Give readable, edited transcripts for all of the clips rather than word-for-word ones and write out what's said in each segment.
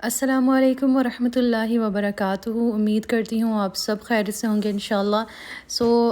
अस्सलामुअलैकुम वरहमतुल्लाहि वबरकातुहू। उम्मीद करती हूँ आप सब खैर से होंगे इंशाल्लाह।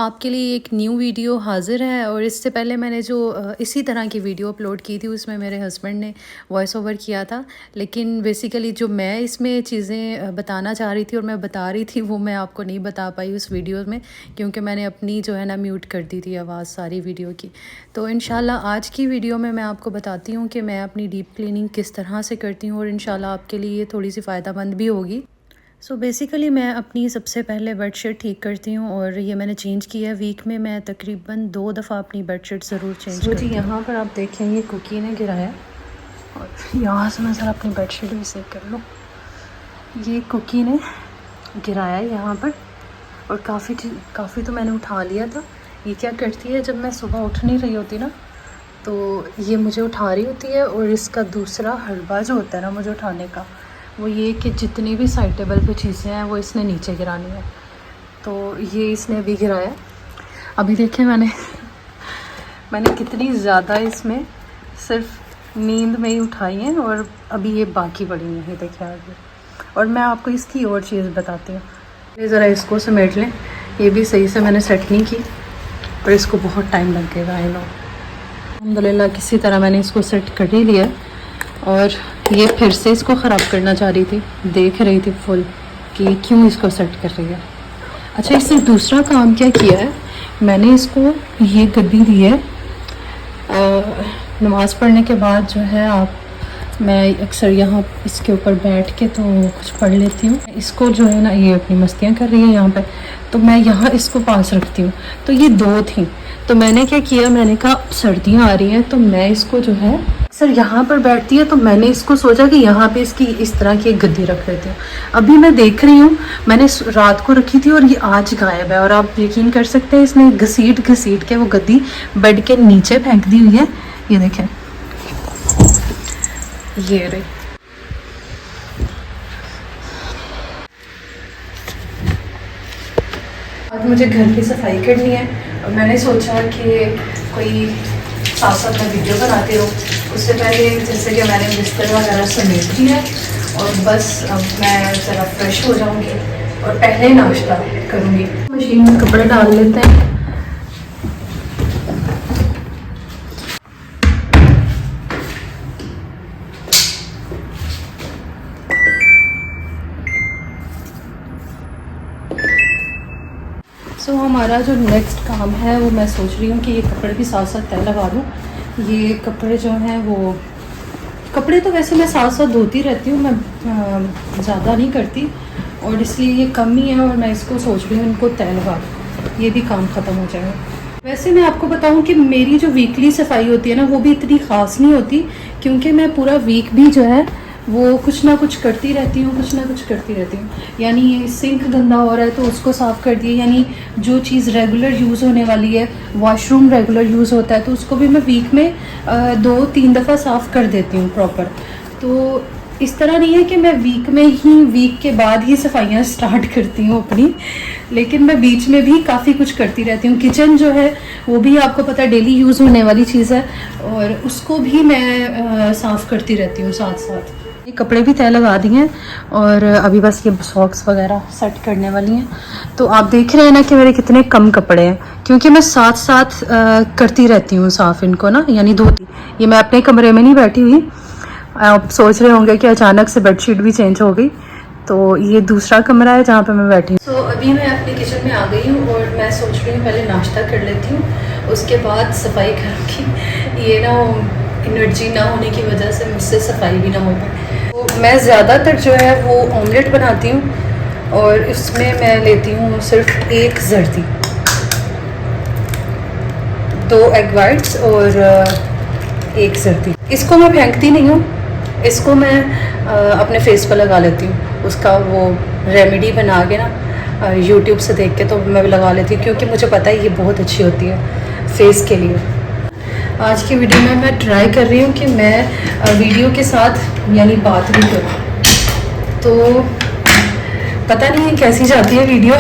आपके लिए एक न्यू वीडियो हाज़िर है। और इससे पहले मैंने जो इसी तरह की वीडियो अपलोड की थी उसमें मेरे हस्बैंड ने वॉइस ओवर किया था, लेकिन बेसिकली जो मैं इसमें चीज़ें बताना चाह रही थी और मैं बता रही थी वो मैं आपको नहीं बता पाई उस वीडियो में, क्योंकि मैंने अपनी जो है ना म्यूट कर दी थी आवाज़ सारी वीडियो की। तो इंशाल्लाह आज की वीडियो में मैं आपको बताती हूँ कि मैं अपनी डीप क्लीनिंग किस तरह से करती हूँ और इंशाल्लाह आपके लिए ये थोड़ी सी फ़ायदेमंद भी होगी। बेसिकली मैं अपनी सबसे पहले बेडशीट ठीक करती हूँ और ये मैंने चेंज किया है। वीक में मैं तकरीबन 2 दफ़ा अपनी बेडशीट ज़रूर चेंज करती हूँ। यहाँ पर आप देखें ये कुकी ने गिराया और यहाँ से मैं ज़रा अपनी बेडशीट भी सेव कर लूँ। ये कुकी ने गिराया यहाँ पर और काफ़ी तो मैंने उठा लिया था। ये क्या करती है, जब मैं सुबह उठ नहीं रही होती ना तो ये मुझे उठा रही होती है। और इसका दूसरा हलवा जो होता है ना मुझे उठाने का, वो ये कि जितनी भी साइड टेबल पे चीज़ें हैं वो इसने नीचे गिरानी है। तो ये इसने अभी गिराया। अभी देखें मैंने कितनी ज़्यादा इसमें सिर्फ नींद में ही उठाई हैं और अभी ये बाकी पड़ी हैं। ये देखें आगे। और मैं आपको इसकी और चीज़ बताती हूँ। ज़रा इसको समेट लें। ये भी सही से मैंने सेट नहीं की और इसको बहुत टाइम लगेगा। आई नो, अल्हम्दुलिल्लाह किसी तरह मैंने इसको सेट कर ही लिया। और ये फिर से इसको ख़राब करना चाह रही थी, देख रही थी फुल कि क्यों इसको सेट कर रही है। अच्छा, इससे दूसरा काम क्या किया है, मैंने इसको ये गद्दी दी है। नमाज़ पढ़ने के बाद जो है मैं अक्सर यहाँ इसके ऊपर बैठ के तो कुछ पढ़ लेती हूँ। इसको जो है ना, ये अपनी मस्तियाँ कर रही है यहाँ पे, तो मैं यहाँ इसको पास रखती हूँ। तो ये 2 थी, तो मैंने क्या किया, मैंने कहा सर्दियाँ आ रही हैं तो मैं इसको जो है अक्सर यहाँ पर बैठती है, तो मैंने इसको सोचा कि यहाँ पे इसकी इस तरह की एक गद्दी रख देती हूँ। अभी मैं देख रही हूँ, मैंने रात को रखी थी और ये आज गायब है। और आप यकीन कर सकते हैं इसने घसीट के वो गद्दी बेड के नीचे फेंक दी हुई है। ये देखें, ये रही। आज मुझे घर की सफाई करनी है और मैंने सोचा कि कोई साथ साथ मैं वीडियो बनाती रहूँ। उससे पहले जैसे कि मैंने बिस्तर वगैरह समेट दिया है और बस अब मैं ज़रा फ्रेश हो जाऊँगी और पहले नाश्ता करूँगी। मशीन में कपड़े डाल लेते हैं। हमारा जो नेक्स्ट काम है वो मैं सोच रही हूँ कि ये कपड़े भी साथ साथ तय लगा दूँ। ये कपड़े जो हैं वो कपड़े तो वैसे मैं साथ साथ धोती रहती हूँ, मैं ज़्यादा नहीं करती और इसलिए ये कम ही है और मैं इसको सोच रही हूँ इनको तय लगा दूँ, ये भी काम ख़त्म हो जाएगा। वैसे मैं आपको बताऊँ कि मेरी जो वीकली सफाई होती है ना वो भी इतनी ख़ास नहीं होती, क्योंकि मैं पूरा वीक भी जो है वो कुछ ना कुछ करती रहती हूँ। यानी ये सिंक गंदा हो रहा है तो उसको साफ़ कर दिए, यानी जो चीज़ रेगुलर यूज़ होने वाली है, वॉशरूम रेगुलर यूज़ होता है तो उसको भी मैं वीक में 2-3 दफ़ा साफ़ कर देती हूँ प्रॉपर। तो इस तरह नहीं है कि मैं वीक के बाद ही सफाइयाँ स्टार्ट करती हूँ अपनी, लेकिन मैं बीच में भी काफ़ी कुछ करती रहती हूँ। किचन जो है वो भी आपको पता है डेली यूज़ होने वाली चीज़ है और उसको भी मैं साफ़ करती रहती हूँ साथ साथ। ये कपड़े भी तय लगा दिए हैं और अभी बस ये सॉक्स वगैरह सेट करने वाली हैं। तो आप देख रहे हैं ना कि मेरे कितने कम कपड़े हैं, क्योंकि मैं साथ साथ करती रहती हूँ साफ़ इनको ना, यानी धोती। ये मैं अपने कमरे में नहीं बैठी हुई। आप सोच रहे होंगे कि अचानक से बेडशीट भी चेंज हो गई, तो ये दूसरा कमरा है जहाँ पे मैं बैठी हूँ। अभी मैं अपनी किचन में आ गई हूँ और मैं सोच रही हूँ पहले नाश्ता कर लेती हूँ, उसके बाद सफाई करूँगी। ये ना एनर्जी ना होने की वजह से मुझसे सफाई भी ना हो पाए। तो मैं ज़्यादातर जो है वो ऑमलेट बनाती हूँ और इसमें मैं लेती हूँ सिर्फ 1 जर्दी, 2 एग वाइट्स और 1 जर्दी। इसको मैं फेंकती नहीं हूँ, इसको मैं अपने फेस पर लगा लेती हूँ। उसका वो रेमेडी बना के ना यूट्यूब से देख के तो मैं लगा लेती हूँ, क्योंकि मुझे पता है ये बहुत अच्छी होती है फेस के लिए। आज की वीडियो में मैं ट्राई कर रही हूँ कि मैं वीडियो के साथ यानी बात भी करूँ, तो पता नहीं है कैसी जाती है वीडियो।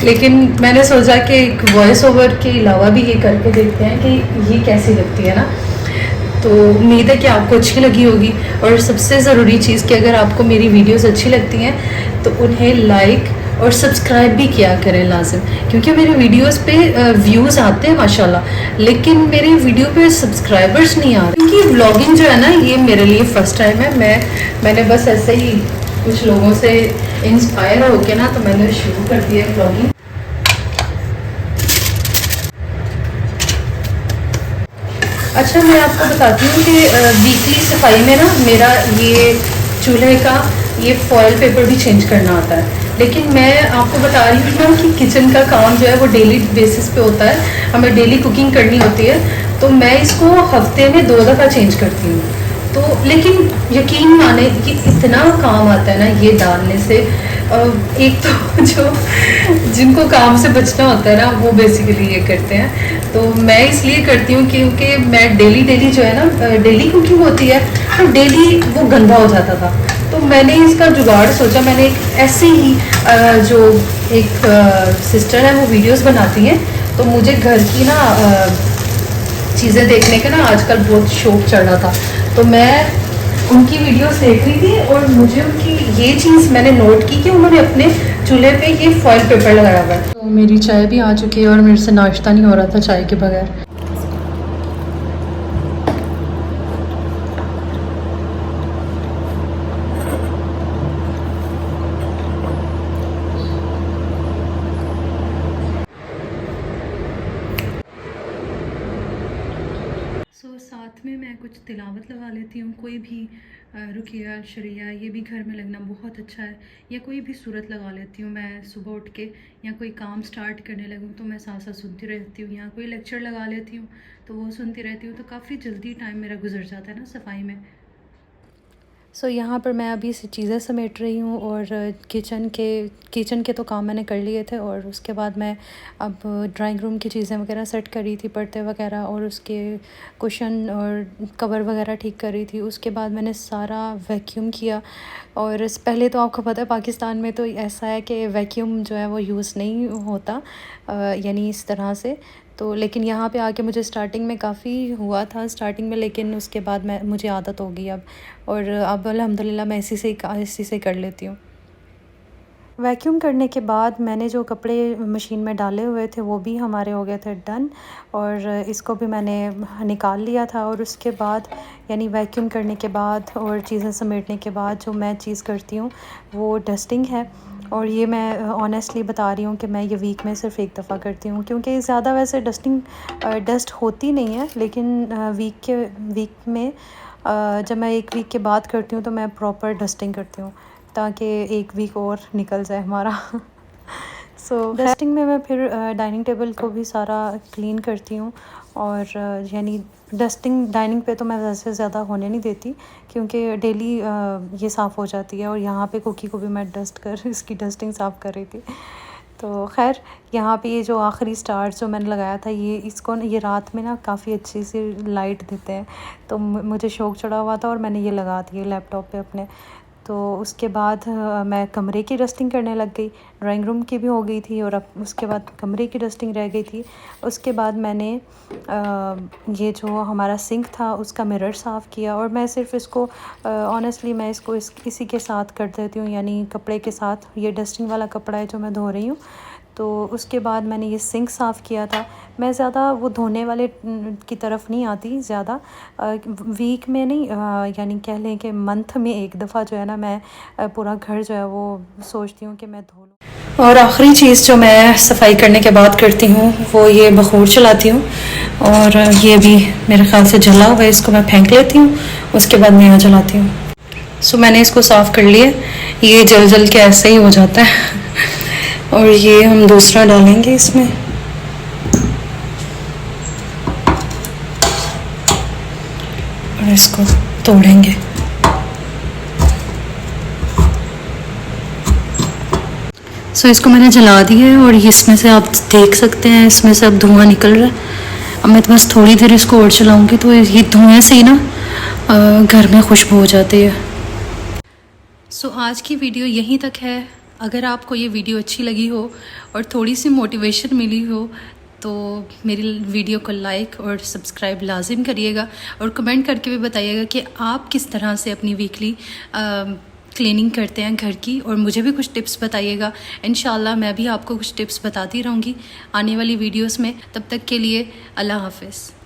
लेकिन मैंने सोचा कि वॉइस ओवर के अलावा भी ये करके देखते हैं कि ये कैसी लगती है ना। तो उम्मीद है कि आपको अच्छी लगी होगी। और सबसे ज़रूरी चीज़ कि अगर आपको मेरी वीडियोस अच्छी लगती हैं तो उन्हें लाइक और सब्सक्राइब भी किया करें लाजिम, क्योंकि मेरे वीडियोस पे व्यूज़ आते हैं माशाल्लाह, लेकिन मेरे वीडियो पे सब्सक्राइबर्स नहीं आ रहे। क्योंकि व्लॉगिंग जो है ना ये मेरे लिए फ़र्स्ट टाइम है। मैंने बस ऐसे ही कुछ लोगों से इंस्पायर होके ना तो मैंने शुरू कर दिया व्लॉगिंग। अच्छा, मैं आपको बताती हूँ कि वीकली सफाई में ना मेरा ये चूल्हे का ये फॉयल पेपर भी चेंज करना आता है। लेकिन मैं आपको बता रही हूँ ना कि किचन का काम जो है वो डेली बेसिस पे होता है, हमें डेली कुकिंग करनी होती है, तो मैं इसको हफ्ते में 2 दफ़ा चेंज करती हूँ। तो लेकिन यकीन माने कि इतना काम आता है ना ये डालने से। एक तो जो जिनको काम से बचना होता है ना वो बेसिकली ये करते हैं। तो मैं इसलिए करती हूँ क्योंकि मैं डेली जो है ना डेली कुकिंग होती है तो डेली वो गंदा हो जाता था। तो मैंने इसका जुगाड़ सोचा। मैंने एक ऐसे ही जो एक सिस्टर है वो वीडियोस बनाती हैं, तो मुझे घर की ना चीज़ें देखने का ना आजकल बहुत शौक चढ़ रहा था, तो मैं उनकी वीडियोस देख रही थी और मुझे उनकी ये चीज़ मैंने नोट की कि उन्होंने अपने चूल्हे पे ये फॉयल पेपर लगाया हुआ है। तो मेरी चाय भी आ चुकी है और मेरे से नाश्ता नहीं हो रहा था चाय के बगैर। साथ में मैं कुछ तिलावत लगा लेती हूँ, कोई भी रुकिया शरिया, ये भी घर में लगना बहुत अच्छा है, या कोई भी सूरत लगा लेती हूँ मैं सुबह उठ के, या कोई काम स्टार्ट करने लगूँ तो मैं साथ साथ सुनती रहती हूँ, या कोई लेक्चर लगा लेती हूँ तो वो सुनती रहती हूँ। तो काफ़ी जल्दी टाइम मेरा गुजर जाता है ना सफाई में। सो यहाँ पर मैं अभी चीज़ें समेट रही हूँ और किचन के तो काम मैंने कर लिए थे, और उसके बाद मैं अब ड्राइंग रूम की चीज़ें वगैरह सेट कर रही थी, पर्दे वगैरह और उसके कुशन और कवर वगैरह ठीक कर रही थी। उसके बाद मैंने सारा वैक्यूम किया। और पहले तो आपको पता है पाकिस्तान में तो ऐसा है कि वैक्यूम जो है वो यूज़ नहीं होता, यानी इस तरह से। तो लेकिन यहाँ पे आके मुझे स्टार्टिंग में काफ़ी हुआ था स्टार्टिंग में, लेकिन उसके बाद मुझे आदत हो गई अब, और अब अल्हम्दुलिल्लाह मैं इसी से कर लेती हूँ। वैक्यूम करने के बाद मैंने जो कपड़े मशीन में डाले हुए थे वो भी हमारे हो गए थे डन, और इसको भी मैंने निकाल लिया था। और उसके बाद यानी वैक्यूम करने के बाद और चीज़ें समेटने के बाद जो मैं चीज़ करती हूँ वो डस्टिंग है। और ये मैं ऑनेस्टली बता रही हूँ कि मैं ये वीक में सिर्फ़ एक दफ़ा करती हूँ, क्योंकि ज़्यादा वैसे डस्ट होती नहीं है, लेकिन वीक में जब मैं एक वीक के बाद करती हूँ तो मैं प्रॉपर डस्टिंग करती हूँ, ताकि एक वीक और निकल जाए हमारा। सो डस्टिंग में मैं फिर डाइनिंग टेबल को भी सारा क्लीन करती हूँ, और यानी डस्टिंग डाइनिंग पे तो मैं वैसे ज़्यादा होने नहीं देती, क्योंकि डेली ये साफ़ हो जाती है। और यहाँ पे कुकी को भी मैं इसकी डस्टिंग साफ़ कर रही थी। तो खैर यहाँ पे ये जो आखिरी स्टार्स जो मैंने लगाया था ये रात में ना काफ़ी अच्छी सी लाइट देते हैं, तो मुझे शौक़ चढ़ा हुआ था और मैंने ये लगा दिए लैपटॉप पे अपने। तो उसके बाद मैं कमरे की डस्टिंग करने लग गई। ड्राइंग रूम की भी हो गई थी और अब उसके बाद कमरे की डस्टिंग रह गई थी। उसके बाद मैंने ये जो हमारा सिंक था उसका मिरर साफ़ किया, और मैं सिर्फ़ इसको ऑनेस्टली मैं इसको इसी के साथ कर देती हूँ, यानी कपड़े के साथ। ये डस्टिंग वाला कपड़ा है जो मैं धो रही हूँ। तो उसके बाद मैंने ये सिंक साफ़ किया था। मैं ज़्यादा वो धोने वाले की तरफ नहीं आती ज़्यादा, वीक में नहीं, यानी कह लें कि मंथ में एक दफ़ा जो है ना मैं पूरा घर जो है वो सोचती हूँ कि मैं धो लूँ। और आखिरी चीज़ जो मैं सफाई करने के बाद करती हूँ वो ये बखूर चलाती हूँ, और ये भी मेरे ख़्याल से जला हुआ है, इसको मैं फेंक लेती हूँ, उसके बाद मैं यहाँ जलाती हूँ। सो मैंने इसको साफ़ कर लिया। ये जल के ऐसे ही हो जाता है। और ये हम दूसरा डालेंगे इसमें। और इसको तोड़ेंगे। सो इसको मैंने जला दिया है, और इसमें से आप देख सकते हैं इसमें से अब धुआं निकल रहा है। अब मैं तो बस थोड़ी देर इसको और चलाऊंगी तो ये धुएं से ही ना घर में खुशबू हो जाती है। सो आज की वीडियो यहीं तक है। अगर आपको ये वीडियो अच्छी लगी हो और थोड़ी सी मोटिवेशन मिली हो तो मेरी वीडियो को लाइक और सब्सक्राइब लाजिम करिएगा और कमेंट करके भी बताइएगा कि आप किस तरह से अपनी वीकली क्लीनिंग करते हैं घर की, और मुझे भी कुछ टिप्स बताइएगा। इंशाल्लाह मैं भी आपको कुछ टिप्स बताती रहूँगी आने वाली वीडियोस में। तब तक के लिए अल्लाह हाफ़िज़।